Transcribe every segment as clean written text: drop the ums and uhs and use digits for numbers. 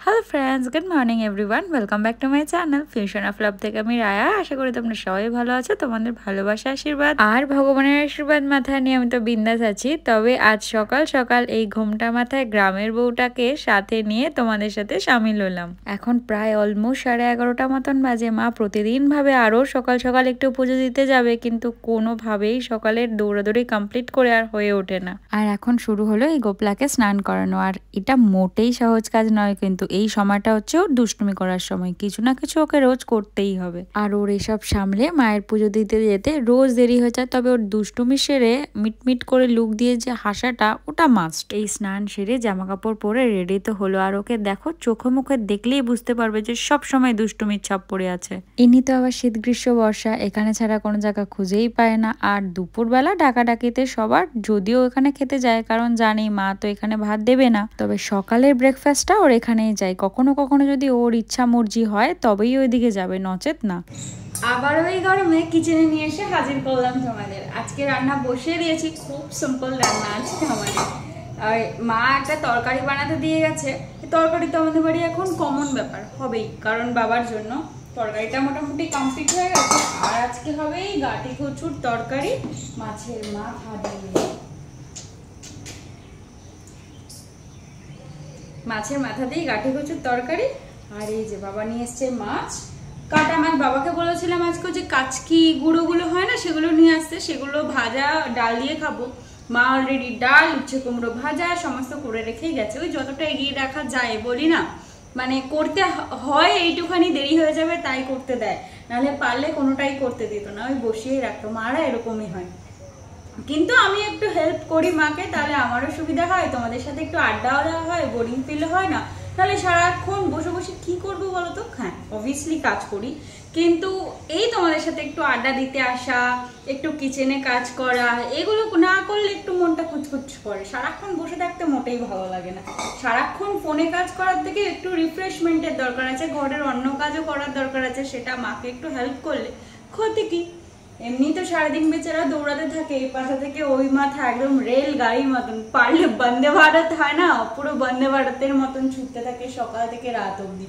Hello friends, good morning everyone, welcome back to my channel fusion of love থেকে আমি রায়া। আশা করি তোমরা সবাই ভালো আছো। তোমাদের ভালোবাসা, আশীর্বাদ আর ভগবানের আশীর্বাদ মাথায় নিয়ে আমি তো বিন্দাস আছি। তবে আজ সকাল সকাল এই ঘোমটা মাথায় গ্রামের বউটাকে সাথে নিয়ে তোমাদের সাথে সামিল হলাম। এখন প্রায় অলমোস্ট 11:30 মতন বাজে। মা প্রতিদিন ভাবে আরো সকাল সকাল একটু পুজো দিতে যাবে, কিন্তু কোনোভাবেই সকালের দৌড়াদৌড়ি কমপ্লিট করে আর হয়ে ওঠে না। আর এখন শুরু হলো এই গোপলাকে স্নান করানো। আর এটা মোটেই সহজ কাজ নয়, কিন্তু এই সময়টা হচ্ছে ওর দুষ্টুমি করার সময়। কিছু না কিছু ওকে রোজ করতেই হবে। আর ওর এসব সামলে মায়ের পুজো দিতে যেতে রোজ দেরি হয়ে যায়। তবে ওর দুষ্টুমি সেরে মিটমিট করে লুক দিয়ে যে হাসাটা, ওটা মাস্ট। এই স্নান সেরে জামা কাপড় পরে রেডি তো হলো। আর ওকে দেখো, চোখে মুখে দেখলেই বুঝতে পারবে যে সব সময় দুষ্টুমির ছাপ পড়ে আছে। ইনি তো আবার শীত গ্রীষ্ম বর্ষা এখানে ছাড়া কোনো জায়গা খুঁজেই পায় না। আর দুপুরবেলা ডাকাডাকিতে সবার, যদিও এখানে খেতে যায়, কারণ জানি মা তো এখানে ভাত দেবে না। তবে সকালের ব্রেকফাস্টটা ওর এখানেই যায়। কখনো কখনো যদি ওর ইচ্ছা মর্জি হয় তবেই ওইদিকে যাবে, নচেত না। আবার ওই গরমে কিচেনে নিয়ে এসে হাজির করলাম তোমাদের। আজকে রান্না বসিয়ে দিয়েছি, খুব সিম্পল রান্না আজকে আমাদের। আর মা একটা তরকারি বানাতে দিয়ে গেছে। তরকারি তো আমাদের বাড়ি এখন কমন ব্যাপার হবেই, কারণ বাবার জন্য তরকারিটা মোটামুটি কমপ্লিট হয়ে গেছে। আর আজকে হবে এই গাটি কচুর তরকারি, মাছের মাথা দিয়ে। মাছের মাথা দিয়ে গাটি কচুর তরকারি। আর এই যে বাবা নিয়ে এসছে মাছ, কাটা মাছ। বাবাকে বলেছিলাম আজকে যে কাচকি গুঁড়োগুলো হয় না, সেগুলো নিয়ে আসতে, সেগুলো ভাজা ডাল দিয়ে খাবো। মা অলরেডি ডাল, উচ্ছে কুমড়ো ভাজা সমস্ত করে রেখেই গেছে। ওই যতটা এগিয়ে রাখা যায়, বলি না, মানে করতে হয় এইটুখানি দেরি হয়ে যাবে তাই করতে দেয়, নাহলে পারলে কোনোটাই করতে দিত না, ওই বসিয়েই রাখতো। মারা এরকমই হয়। কিন্তু আমি একটু হেল্প করি মাকে, তাহলে আমারও সুবিধা হয়, তোমাদের সাথে একটু আড্ডাও দেওয়া হয়, বোরিং ফিল হয় না। তাহলে সারাক্ষণ বসে বসে কি করবো বলো তো? হ্যাঁ, অবভিয়াসলি কাজ করি, কিন্তু এই তোমাদের সাথে একটু আড্ডা দিতে আসা, একটু কিচেনে কাজ করা, এগুলো না করলে একটু মনটা খুঁতখুঁত করে। সারাক্ষণ বসে থাকতে মোটেই ভালো লাগে না। সারাক্ষণ ফোনে কাজ করার থেকে একটু রিফ্রেশমেন্টের দরকার আছে, ঘরের অন্য কাজও করার দরকার আছে। সেটা মাকে একটু হেল্প করলে ক্ষতি কি? এমনি তো সারাদিন বেচারা দৌড়াতে থাকে এই পাশা থেকে ওই মাথা, একদম রেল গাড়ির মতন। পারলে বন্দে ভারত হয় না, পুরো বন্দে ভারতের মতন ছুটতে থাকে সকাল থেকে রাত অবধি।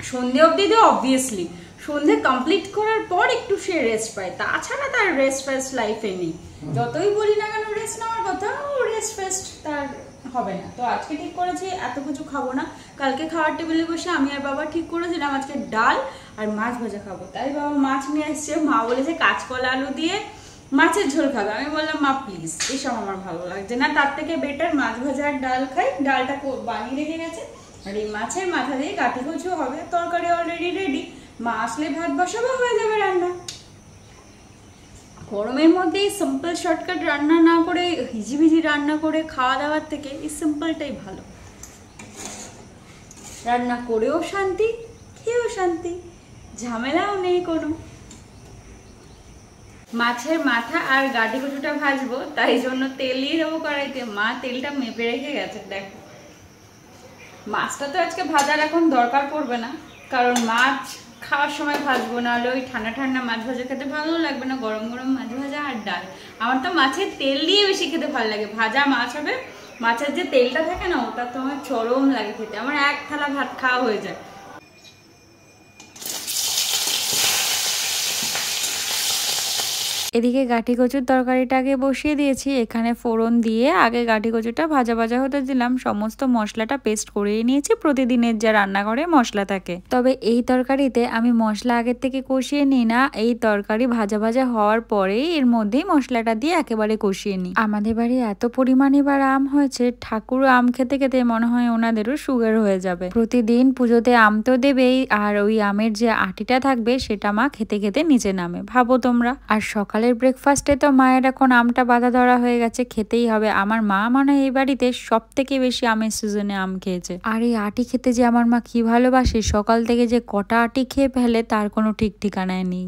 সন্ধে অবধি তো অবভিয়াসলি, সন্ধে কমপ্লিট করার পর একটু সে রেস্ট পায়, তাছাড়া তার রেস্ট ফেস্ট লাইফে নেই। যতই বলি না কেন রেস্ট নেওয়ার কথা, ও রেস্ট ফেস্ট তার হবে না। তো আজকে ঠিক করেছি এত কিছু খাবো না। কালকে খাওয়ার টেবিলে বসে আমি আর বাবা ঠিক করেছিলাম আজকে ডাল আর মাছ ভাজা খাবো। তাই বাবা মাছ নিয়ে আসছে। মা বলেছে কাঁচকলা আলু দিয়ে মাছের ঝোল খাবে। আমি বললাম মা প্লিজ, এসব আমার ভালো লাগছে না, তার থেকে বেটার মাছ ভাজা আর ডাল খাই। ডালটা বানিয়ে রেখে গেছে। আর এই মাছের মাথা দিয়ে গাঠি কচু হবে। তরকারি অলরেডি রেডি, মা আসলে ভাত বসাবো, হয়ে যাবে রান্না। গরমের মধ্যে এই সিম্পল শর্টকাট রান্না না করে হিজিবিজি রান্না করে খাওয়া দাওয়ার থেকে এই সিম্পলটাই ভালো। রান্না করেও শান্তি, খেয়েও শান্তি, ঝামেলাও নেই কোনো। মাছের মাথা আর গাটি কচুটা ভাজবো, তাই জন্য তেল দিয়ে দেবো কড়াইতে। মা তেলটা মেপে রেখে গেছে। দেখো, মাছটা তো আজকে ভাজার এখন দরকার পড়বে না, কারণ মাছ খাওয়ার সময় ভাজবো, নাহলে ওই ঠান্ডা ঠান্ডা মাছ ভাজা খেতে ভালো লাগবে না। গরম গরম মাছ ভাজা আর ডাল। আমার তো মাছের তেল দিয়ে বেশি খেতে ভালো লাগে। ভাজা মাছ হবে, মাছের যে তেলটা থাকে না, ওটা তো আমার চরম লাগে খেতে। আমার এক থালা ভাত খাওয়া হয়ে যায়। এদিকে গাঠি কচুর তরকারিটা আগে বসিয়ে দিয়েছি। এখানে ফোড়ন দিয়ে আগে গাঠি কচুটা ভাজা ভাজা হতে দিলাম। সমস্ত মশলাটা পেস্ট করেই নিয়েছি, প্রতিদিনের যা রান্নাঘরে মশলা থাকে। তবে এই তরকারিতে আমি মশলা আগের থেকে কষিয়ে নিই না। এই তরকারি ভাজা ভাজা হওয়ার পরেই এর মধ্যেই মশলাটা দিয়ে একেবারে কষিয়ে নিই। আমাদের বাড়ি এত পরিমাণ এবার আম হয়েছে, ঠাকুর আম খেতে খেতে মনে হয় ওনাদেরও সুগার হয়ে যাবে। প্রতিদিন পুজোতে আম তো দেবেই, আর ওই আমের যে আটিটা থাকবে সেটা মা খেতে খেতে নিচে নামে, ভাবো তোমরা। আর সকালের ব্রেকফাস্টে তো মায়ের এখন আমটা বাঁধা ধরা হয়ে গেছে, খেতেই হবে। আমার মা মানে এই বাড়িতে সব থেকে বেশি আমের সিজনে আম খেয়েছে। আর এই আটি খেতে যে আমার মা কি ভালোবাসে, সকাল থেকে যে কটা আটি খেয়ে ফেলে তার কোনো ঠিক ঠিকানায় নেই।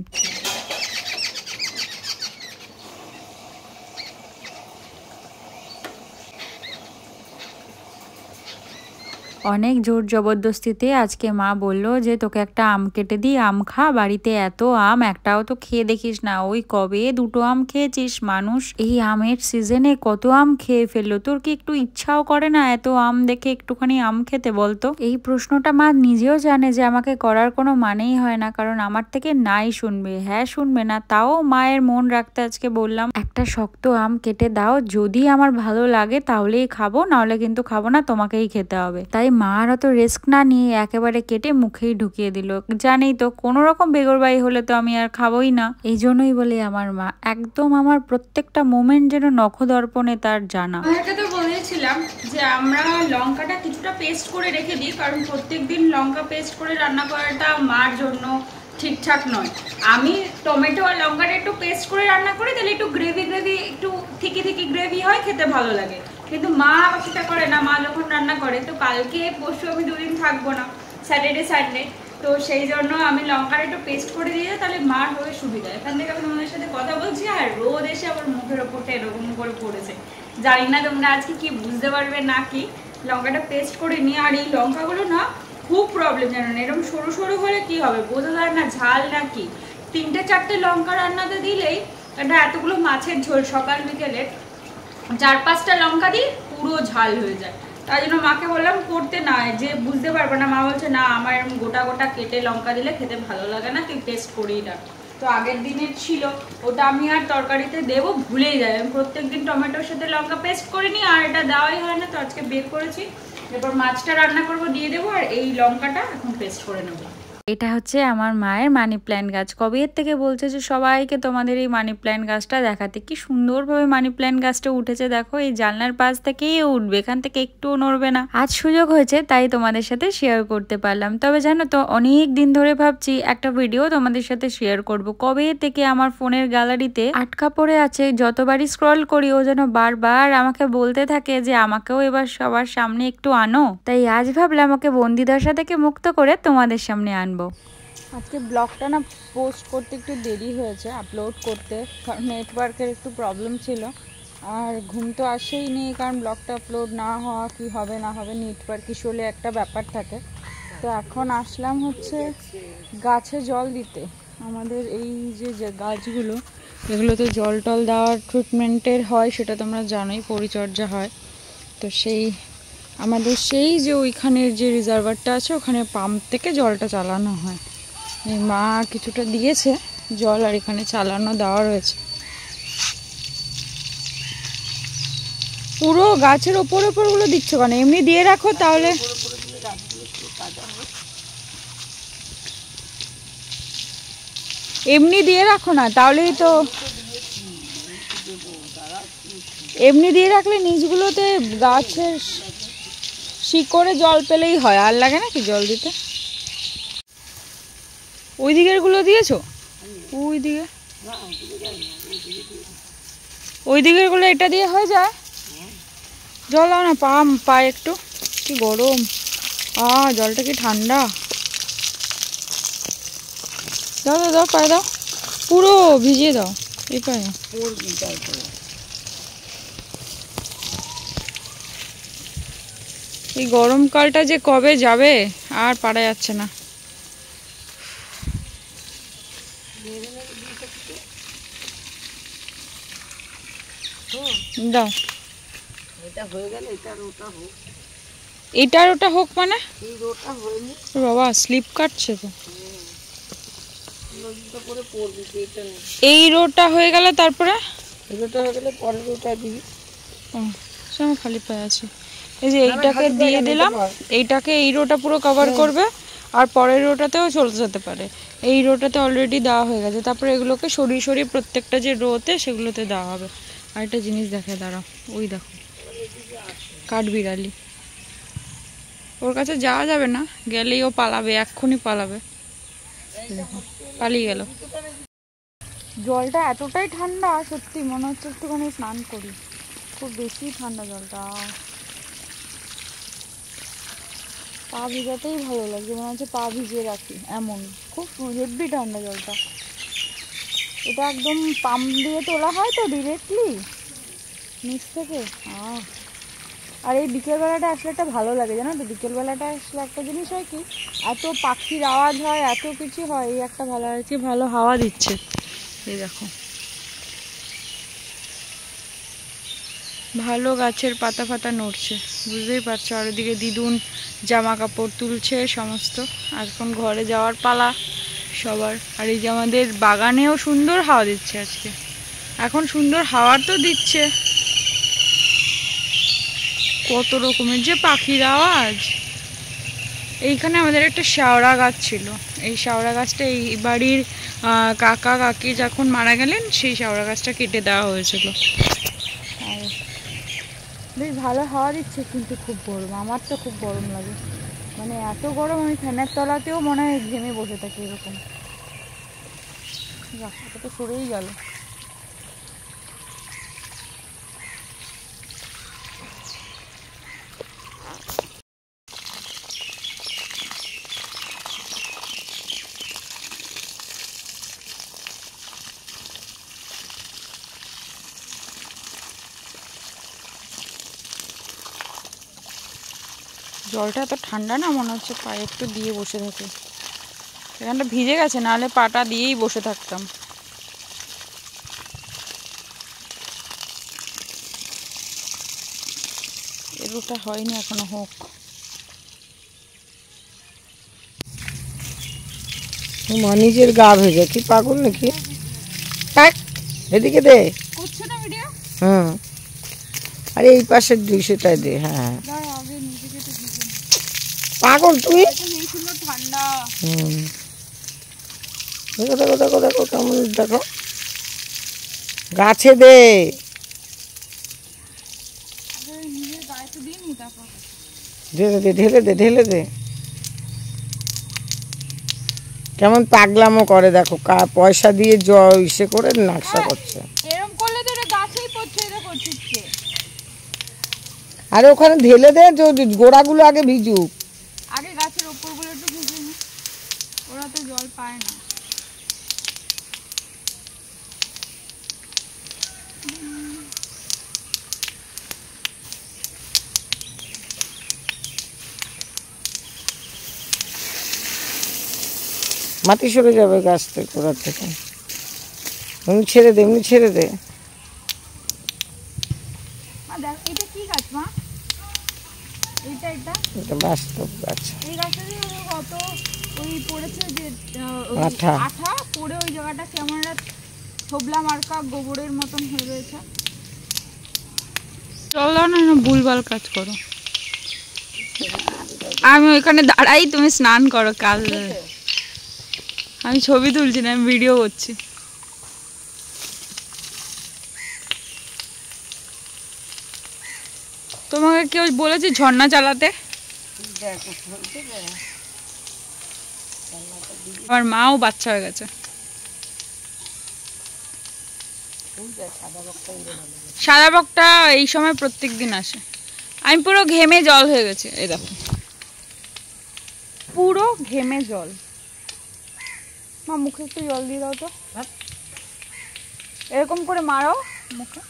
অনেক জোর জবরদস্তিতে আজকে মা বলল যে তোকে একটা আম কেটে দিই, আম খা, বাড়িতে এত আম একটাও তো খেয়ে দেখিস না, ওই কবে 2টো আম খেয়েছিস, মানুষ এই আমের সিজনে কত আম খেয়ে ফেললো, তোর কি একটু ইচ্ছাও করে না এত আম দেখে একটুখানি আম খেতে বলতো? এই প্রশ্নটা মা নিজেও জানে যে আমাকে করার কোনো মানেই হয় না, কারণ আমার থেকে নাই শুনবে, হ্যাঁ শুনবে না, তাও মায়ের মন রাখতে আজকে বললাম একটা শক্ত আম কেটে দাও, যদি আমার ভালো লাগে তাহলেই খাবো, নাহলে কিন্তু খাবো না, তোমাকেই খেতে হবে। তাই মা আর অত রিস্ক না নিয়ে একেবারে কেটে মুখেই ঢুকিয়ে দিল। জানেই তো কোনো রকম বেগরবাই হলে তো আমি আর খাবোই না। এই জন্যই বলি আমার মা একদম আমার প্রত্যেকটা মোমেন্ট যেন নখদর্পণে তার জানা। আমাকে তো বলেছিলাম যে আমরা লঙ্কাটা কিছুটা পেস্ট করে রেখে দিই, কারণ প্রত্যেকদিন লঙ্কা পেস্ট করে রান্না করাটা মার জন্য ঠিকঠাক নয়। আমি টমেটো আর লঙ্কাটা একটু পেস্ট করে রান্না করি, তাহলে একটু গ্রেভি একটু থিকি গ্রেভি হয়, খেতে ভালো লাগে। কিন্তু মা আবার সেটা করে না। মা যখন রান্না করে, তো কালকে পরশু আমি 2 দিন থাকবো না, স্যাটারডে সানডে, তো সেই জন্য আমি লঙ্কাটা একটু পেস্ট করে দিয়ে, তাহলে মার হবে সুবিধা। এখান থেকে আমি তোমাদের সাথে কথা বলছি আর রোদ এসে আমার মুখের ওপরটা এরকম করে পড়েছে। জানি না তোমরা আজকে কি বুঝতে পারবে না কি। লঙ্কাটা পেস্ট করে নিয়ে, আর এই লঙ্কাগুলো না খুব প্রবলেম, জানো না, এরকম সরু সরু হলে কি হবে বোঝা যায় না, ঝাল নাকি। 3-4টে লঙ্কা রান্নাতে দিলেই এটা এতগুলো মাছের ঝোল, সকাল বিকেলে 4-5টা লঙ্কা দিই পুরো ঝাল হয়ে যায়। তাই জন্য মাকে বললাম করতে, না যে বুঝতে পারবে না। মা বলছে না, আমার এরকম গোটা গোটা কেটে লঙ্কা দিলে খেতে ভালো লাগে না, তুই পেস্ট করেই রাখ। তো আগের দিনের ছিল, ওটা আমি আর তরকারিতে দেবো ভুলেই যাই। আমি প্রত্যেকদিন টমেটোর সাথে লঙ্কা পেস্ট করে নিই, আর এটা দেওয়াই হয় না। তো আজকে বের করেছি, এরপর মাছটা রান্না করবো, দিয়ে দেবো, আর এই লঙ্কাটা এখন পেস্ট করে নেবো। এটা হচ্ছে আমার মায়ের মানি প্ল্যান্ট গাছ। কবে এর থেকে বলছে যে সবাইকে তোমাদের এই মানি প্ল্যান্ট গাছটা দেখাতে। কি সুন্দরভাবে মানি প্ল্যান্ট গাছটা উঠেছে দেখো, এই জানলার পাশ থেকেই উঠবে, এখান থেকে একটুও নড়বে না। আজ সুযোগ হয়েছে তাই তোমাদের সাথে শেয়ার করতে পারলাম। তবে জানো তো, অনেক দিন ধরে ভাবছি একটা ভিডিও তোমাদের সাথে শেয়ার করব। কবে থেকে আমার ফোনের গ্যালারিতে আটকা পড়ে আছে, যতবারই স্ক্রল করি ও যেন বারবার আমাকে বলতে থাকে যে আমাকেও এবার সবার সামনে একটু আনো। তাই আজ ভাবলাম ওকে বন্দিদশা থেকে মুক্ত করে তোমাদের সামনে আনবো। আজকে ব্লগটা না পোস্ট করতে একটু দেরি হয়েছে, আপলোড করতে, কারণ নেটওয়ার্কের একটু প্রবলেম ছিল। আর ঘুম তো আসেই নেই, কারণ ব্লগটা আপলোড না হওয়া কি হবে না হবে, নেটওয়ার্ক ইস্যু হলে একটা ব্যাপার থাকে। তো এখন আসলাম হচ্ছে গাছে জল দিতে। আমাদের এই যে গাছগুলো, এগুলোতে জল টল দেওয়ার ট্রিটমেন্টের হয়, সেটা তোমরা জানোই, পরিচর্যা হয়। তো আমাদের সেই যে ওইখানের যে রিজার্ভারটা আছে, ওখানে পাম্প থেকে জলটা চালানো হয়। এই মা কিছুটা দিয়েছে জল, আর এখানে চালানো দেওয়া রয়েছে। পুরো গাছের ওপরগুলো দিচ্ছ কেন? এমনি দিয়ে রাখো তাহলে। এমনি দিয়ে রাখো না, তাহলেই তো। এমনি দিয়ে রাখলে নিচগুলোতে গাছের শিকড়ে জল পেলেই হয়, আর লাগে না কি জল দিতে। ওই দিকের গুলো দিয়েছো? ওই দিকের গুলো এটা দিয়ে হয়ে যায়। জল দাও না, পায়ে একটু। কি গরম, জলটা কি ঠান্ডা। দাও দাও দাও, পায়ে দাও, পুরো ভিজিয়ে দাও এই পায়ে। এই গরমকালটা যে কবে যাবে আর পারা যাচ্ছে না। দাও, এটার ওটা হোক মানে বাবা, স্লিপ কাটছে তো। এই রোটা হয়ে গেলে তারপরে খালি পায়ে আছে। এই যে এইটাকে দিয়ে দিলাম, এইটাকে এই রোটা পুরো কভার করবে, আর পরের রোটাতেও চলতে যেতে পারে। এই রোটাতে অলরেডি দেওয়া হয়ে গেছে, তারপরে এগুলোকে সরিয়ে প্রত্যেকটা যে রোতে সেগুলোতে দেওয়া হবে। আর একটা জিনিস দেখে দাঁড়াও, ওই দেখো কাঠবিড়ালি। ওর কাছে যাওয়া যাবে না, গেলেই ও পালাবে, এক্ষুনি পালাবে। দেখো পালিয়ে গেল। জলটা এতটাই ঠান্ডা, সত্যি মনে হচ্ছে একটুখানি স্নান করি, খুব বেশি ঠান্ডা জলটা। পা ভিজাতেই ভালো লাগছে, মনে হচ্ছে পা ভিজিয়ে রাখি এমন, খুব হেভি ঠান্ডা জলটা। এটা একদম পাম্প দিয়ে তোলা হয় তো ডিরেক্টলি নিচ থেকে। আর এই বিকেলবেলাটা আসলে একটা ভালো লাগে, জানো তো? বিকেলবেলাটা আসলে একটা জিনিস হয় কি, এত পাখির আওয়াজ হয়, এত কিছু হয়, এই একটা ভালো হয়েছে, ভালো হাওয়া দিচ্ছে। এই দেখো ভালো গাছের পাতা ফাতা নড়ছে, বুঝতেই পারছো। আর ওদিকে দিদুন জামা কাপড় তুলছে সমস্ত। আর এখন ঘরে যাওয়ার পালা সবার। আর এই যে আমাদের বাগানেও সুন্দর হাওয়া দিচ্ছে আজকে, এখন সুন্দর হাওয়া তো দিচ্ছে। কত রকমের যে পাখির আওয়াজ। এইখানে আমাদের একটা শ্যাওড়া গাছ ছিল, এই শ্যাওড়া গাছটা এই বাড়ির কাকা কাকি যখন মারা গেলেন সেই শ্যাওড়া গাছটা কেটে দেওয়া হয়েছিল। আর বেশ ভালো হাওয়া দিচ্ছে, কিন্তু খুব গরম, আমার তো খুব গরম লাগে, মানে এত গরম আমি ফ্যানের তলাতেও মনে হয় ঘেমে বসে থাকি এরকম। এটা তো সরেই গেল। জলটা এত ঠান্ডা না, মনে হচ্ছে পায়ে একটু দিয়ে বসে থাকে। এখানটা ভিজে গেছে, নাহলে পাটা দিয়েই বসে থাকতাম। এরটা হয়নি এখনো, হোক। নিজের গা ভেজে, কি পাগল নাকি? এদিকে দে। করছে না ভিডিও? হুম, আরে এই পাশের 200টায় দে। হ্যাঁ পাগল তুমি। ঠান্ডা। হুম, দেখো দেখো দেখো দেখো কেমন, দেখো গাছে দে। ঢেলে দে ঢেলে দে ঢেলে দে। কেমন পাগলামো করে দেখো, পয়সা দিয়ে ইসে করে নকশা করছে। এরকম করলে তো এটা গাছেই পড়ছে, এটা করছে। আরে ওখানে ঢেলে দে, গোড়াগুলো আগে ভিজুক। আগে গাছের ওপরগুলো একটু ভিজে নি, ওরা তো জল পায় না। মাটি সরে যাবে গাছ থেকে, গোড়ার থেকে। এমনি ছেড়ে দে, এমনি ছেড়ে দে। এটা কি গাছ মা? এটা বাস্তব গাছ। এই গাছটাতে কত ওই পড়েছে যে আঠা আঠা পড়ে ওই জায়গাটা কেমন একটা ছোবলা মার্কা গোবরের মতন হয়ে রয়েছে। চলো না, ভুলভাল কাজ করো। আমি ওইখানে দাঁড়াই, তুমি স্নান করো। কাল আমি ছবি তুলছি না, আমি ভিডিও করছি। তোমাকে কেউ বলেছে ঝর্ণা চালাতে? আমার মাও বাচ্চা হয়ে গেছে। সাদা বকটা এই সময় প্রত্যেক দিন আসে। আমি পুরো ঘেমে জল হয়ে গেছে, এই দেখো পুরো ঘেমে জল। মা মুখে একটু জল দিয়ে দাও তো, এরকম করে মারো মুখে।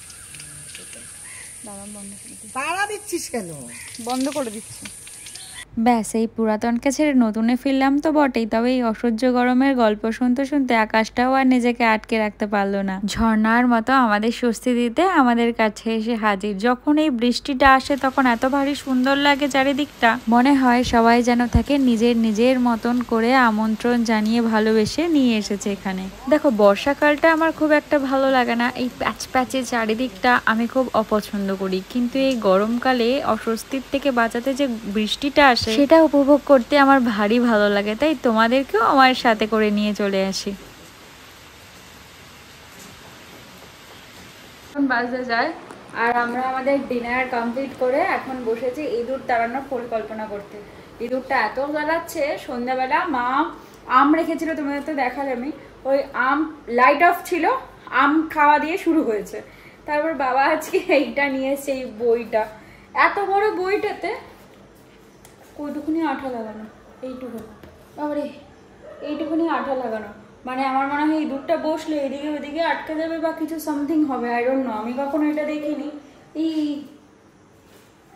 তাড়া দিচ্ছিস কেন? বন্ধ করে দিচ্ছি। ব্যাস, এই পুরাতনকে ছেড়ে নতুনে ফিরলাম তো বটেই, তবে এই অসহ্য গরমের গল্প শুনতে শুনতে আকাশটাও আর নিজেকে আটকে রাখতে পারলো না। ঝর্ণার মতো আমাদের স্বস্তি দিতে আমাদের কাছে এসে হাজির। যখন এই বৃষ্টিটা আসে তখন এত ভারী সুন্দর লাগে চারিদিকটা, মনে হয় সবাই যেন থাকে নিজের নিজের মতন করে আমন্ত্রণ জানিয়ে ভালোবেসে নিয়ে এসেছে এখানে। দেখো, বর্ষাকালটা আমার খুব একটা ভালো লাগে না, এই প্যাচ প্যাচে চারিদিকটা আমি খুব অপছন্দ করি। কিন্তু এই গরমকালে অস্বস্তির থেকে বাঁচাতে যে বৃষ্টিটা আসে সেটা উপভোগ করতে আমার ভারী ভালো লাগে, তাই তোমাদেরকেও আমার সাথে করে নিয়ে চলে আসি। এখন বাজে যায় আর আমরা আমাদের ডিনার কমপ্লিট করে এখন বসেছি ইঁদুর তাড়ানোর পরিকল্পনা করতে। ইঁদুরটা এত জ্বালাচ্ছে, সন্ধ্যাবেলা মা আম রেখেছিল, তোমাদের তো দেখালে আমি, ওই আম লাইট অফ ছিল, আম খাওয়া দিয়ে শুরু হয়েছে। তারপর বাবা আজকে এইটা নিয়ে এসছে, এই বইটা, এত বড় বইটাতে কতটুকুনি আঠা লাগানো, এইটুকু, বাবারে এইটুকুনি আঠা লাগানো। মানে আমার মনে হয় এই দুধটা বসলে এদিকে ওদিকে আটকে যাবে বা কিছু সামথিং হবে, আই ডোন্ট নো, আমি কখনো এটা দেখিনি। এই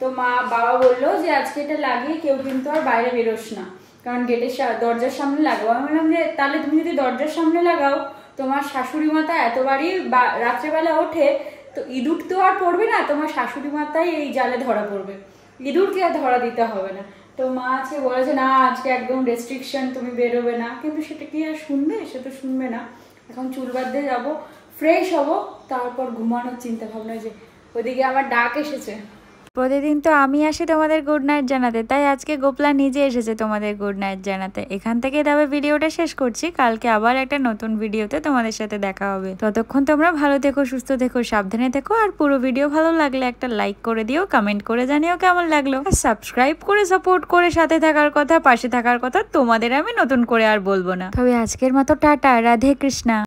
তো বাবা বললো যে আজকে এটা লাগিয়ে কেউ কিন্তু আর বাইরে বেরোস না, কারণ গেটের দরজার সামনে লাগাও। আমি বললাম যে তাহলে তুমি যদি দরজার সামনে লাগাও, তোমার শাশুড়ি মাতা এতবারই রাত্রেবেলা ওঠে, তো ইঁদুর তো আর পড়বে না, তোমার শাশুড়ি মাতাই এই জালে ধরা পড়বে, ইঁদুরকে আর ধরা দিতে হবে না। তো মা আজকে বলেছে না আজকে একদম রেস্ট্রিকশন, তুমি বেরোবে না, কিন্তু সেটা কি আর শুনবে? সে তো শুনবে না। এখন চুল বাদ দিয়ে যাবো, ফ্রেশ হবো, তারপর ঘুমানোর চিন্তা ভাবনা। যে ওদিকে আমার ডাক এসেছে। প্রতিদিন তো আমি আসি তোমাদের গুড নাইট জানাতে, তাই আজকে গোপলা নিজে এসেছে তোমাদের গুড নাইট জানাতে। এখান থেকে তবে ভিডিওটা শেষ করছি, কালকে আবার একটা নতুন ভিডিওতে তোমাদের সাথে দেখা হবে। ততক্ষণ তোমরা ভালো থেকো, সুস্থ থেকো, সাবধানে থেকো। আর পুরো ভিডিও ভালো লাগলে একটা লাইক করে দিও, কমেন্ট করে জানিও কেমন লাগলো, আর সাবস্ক্রাইব করে সাপোর্ট করে সাথে থাকার কথা, পাশে থাকার কথা তোমাদের আমি নতুন করে আর বলবো না। তবে আজকের মতো টাটা, রাধে কৃষ্ণা।